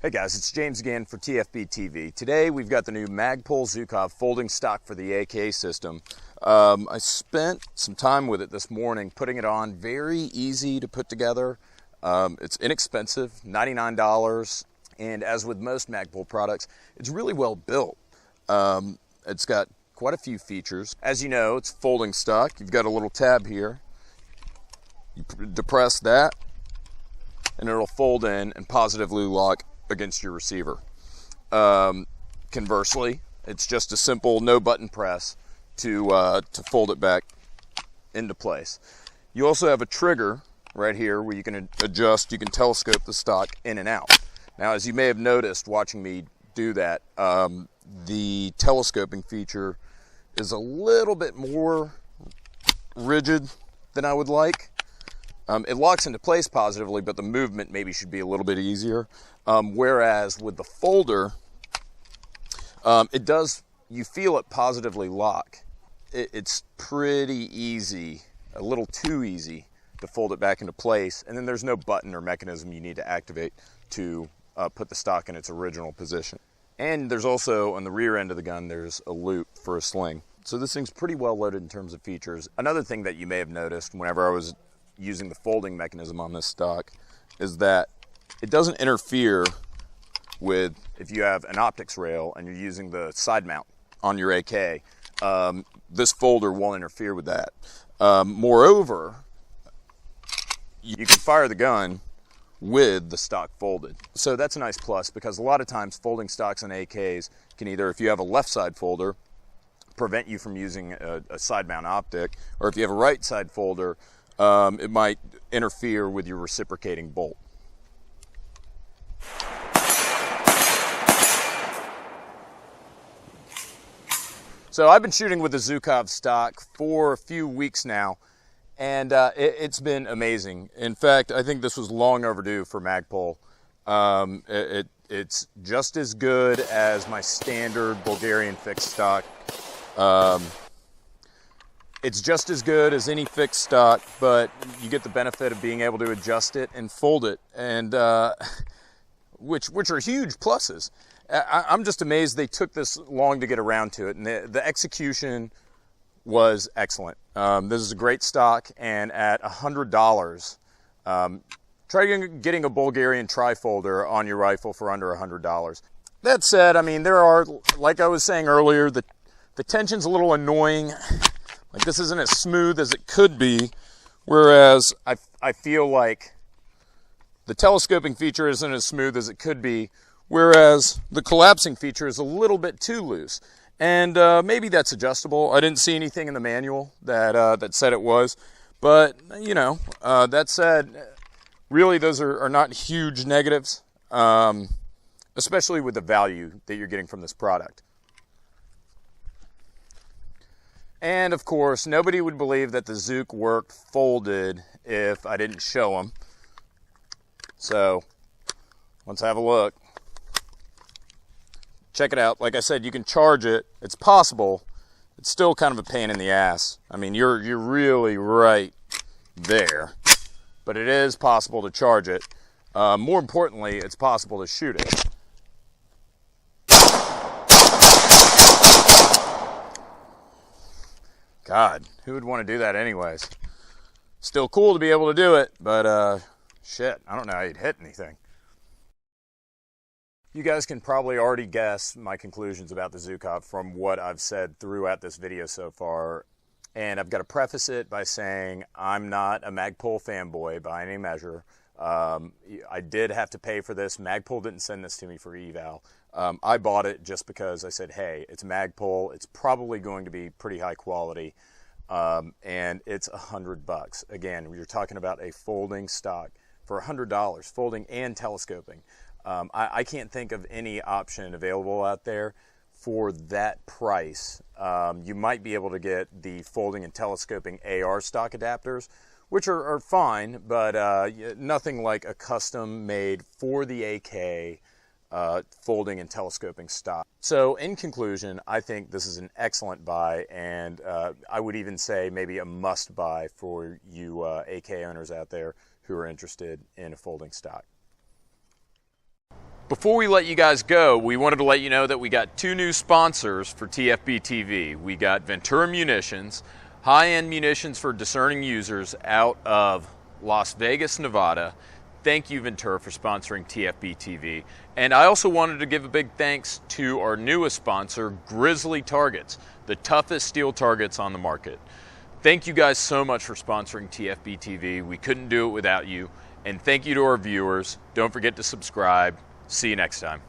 Hey guys, it's James again for TFB TV. Today we've got the new Magpul Zhukov folding stock for the AK system. I spent some time with it this morning putting it on. Very easy to put together. It's inexpensive, $99, and as with most Magpul products, it's really well built. It's got quite a few features. As you know, it's folding stock. You've got a little tab here. You depress that, and it'll fold in and positively lock against your receiver. Conversely, it's just a simple no button press to fold it back into place. You also have a trigger right here where you can adjust, you can telescope the stock in and out. Now, as you may have noticed watching me do that, the telescoping feature is a little bit more rigid than I would like. It locks into place positively, but the movement maybe should be a little bit easier. Whereas with the folder, you feel it positively lock. It's pretty easy, a little too easy to fold it back into place. And then there's no button or mechanism you need to activate to put the stock in its original position. And there's also, on the rear end of the gun, there's a loop for a sling. So this thing's pretty well loaded in terms of features. Another thing that you may have noticed whenever I was using the folding mechanism on this stock is that it doesn't interfere with, if you have an optics rail and you're using the side mount on your AK, this folder won't interfere with that. Moreover, you can fire the gun with the stock folded. So that's a nice plus, because a lot of times folding stocks on AKs can either, if you have a left side folder, prevent you from using a side mount optic, or if you have a right side folder, it might interfere with your reciprocating bolt. So I've been shooting with the Zhukov stock for a few weeks now, and it's been amazing. In fact, I think this was long overdue for Magpul. It's just as good as my standard Bulgarian fixed stock. It's just as good as any fixed stock, but you get the benefit of being able to adjust it and fold it, and which are huge pluses. I'm just amazed they took this long to get around to it, and the execution was excellent. This is a great stock, and at $100, try getting a Bulgarian trifolder on your rifle for under $100. That said, I mean, there are, like I was saying earlier, the tension's a little annoying. Like, this isn't as smooth as it could be, whereas I feel like the telescoping feature isn't as smooth as it could be, whereas the collapsing feature is a little bit too loose. And maybe that's adjustable. I didn't see anything in the manual that said it was. But, you know, that said, really those are not huge negatives, especially with the value that you're getting from this product. And of course, nobody would believe that the Zouk worked folded if I didn't show them. So, let's have a look. Check it out. Like I said, you can charge it. It's possible. It's still kind of a pain in the ass. I mean, you're really right there. But it is possible to charge it. More importantly, it's possible to shoot it. God, who would want to do that anyways? Still cool to be able to do it, but shit, I don't know how you'd hit anything. You guys can probably already guess my conclusions about the Zhukov from what I've said throughout this video so far. And I've got to preface it by saying I'm not a Magpul fanboy by any measure. I did have to pay for this. Magpul didn't send this to me for eval. I bought it just because I said, hey, it's Magpul. It's probably going to be pretty high quality. And it's $100. Again, you're talking about a folding stock for $100, folding and telescoping. I can't think of any option available out there for that price. You might be able to get the folding and telescoping AR stock adapters, which are fine, but nothing like a custom made for the AK folding and telescoping stock. So in conclusion, I think this is an excellent buy, and I would even say maybe a must buy for you AK owners out there who are interested in a folding stock. Before we let you guys go, we wanted to let you know that we got 2 new sponsors for TFB TV. We got Ventura Munitions, high-end munitions for discerning users out of Las Vegas, Nevada. Thank you, Ventura, for sponsoring TFB TV. And I also wanted to give a big thanks to our newest sponsor, Grizzly Targets, the toughest steel targets on the market. Thank you guys so much for sponsoring TFB TV. We couldn't do it without you. And thank you to our viewers. Don't forget to subscribe. See you next time.